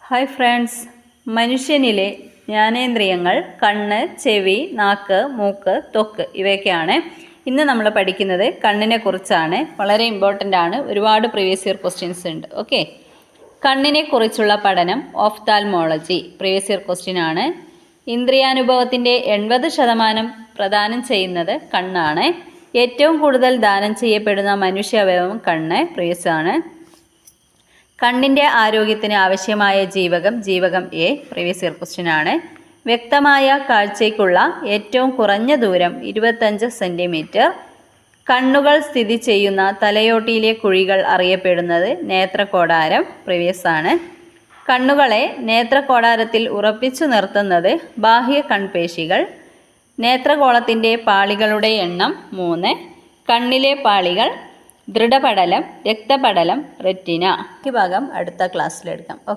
Hi friends, മനുഷ്യനിലെ ജ്ഞാനേന്ദ്രിയങ്ങൾ കണ്ണ്, ചെവി, നാക്ക്, മൂക്ക്, ത്വക്ക് ഇവയൊക്കെയാണ്. ഇന്ന് നമ്മൾ പഠിക്കുന്നത് കണ്ണിനെ കുറിച്ചാണ്. വളരെ ഇമ്പോർട്ടൻ്റ് ആണ്. ഒരുപാട് പ്രീവിയസ് ഇയർ ക്വസ്റ്റ്യൻസ് ഉണ്ട്. ഓക്കെ, കണ്ണിനെ കുറിച്ചുള്ള പഠനം ഓഫ്താൽമോളജി പ്രീവിയസ് ഇയർ ക്വസ്റ്റ്യൻ ആണ്. ഇന്ദ്രിയാനുഭവത്തിൻ്റെ 80% പ്രദാനം ചെയ്യുന്നത് കണ്ണാണ്. ഏറ്റവും കൂടുതൽ ദാനം ചെയ്യപ്പെടുന്ന മനുഷ്യാവയവം കണ്ണ് പ്രീവിയസ് ആണ്. കണ്ണിൻ്റെ ആരോഗ്യത്തിന് ആവശ്യമായ ജീവകം എ പ്രീവിയസ് ഇയർ ക്വസ്റ്റ്യൻ ആണ്. വ്യക്തമായ കാഴ്ചയ്ക്കുള്ള ഏറ്റവും കുറഞ്ഞ ദൂരം 25 സെൻറ്റിമീറ്റർ. കണ്ണുകൾ സ്ഥിതി ചെയ്യുന്ന തലയോട്ടിയിലെ കുഴികൾ അറിയപ്പെടുന്നത് നേത്രകോടാരം പ്രീവിയസ് ആണ്. കണ്ണുകളെ നേത്രകോടാരത്തിൽ ഉറപ്പിച്ചു നിർത്തുന്നത് ബാഹ്യ കൺപേശികൾ. നേത്രഗോളത്തിൻ്റെ പാളികളുടെ എണ്ണം 3. കണ്ണിലെ പാളികൾ ദൃഢപടലം, രക്തപടലം, റെറ്റിന. ഈ ഭാഗം അടുത്ത ക്ലാസ്സിലെടുക്കാം. ഓക്കെ.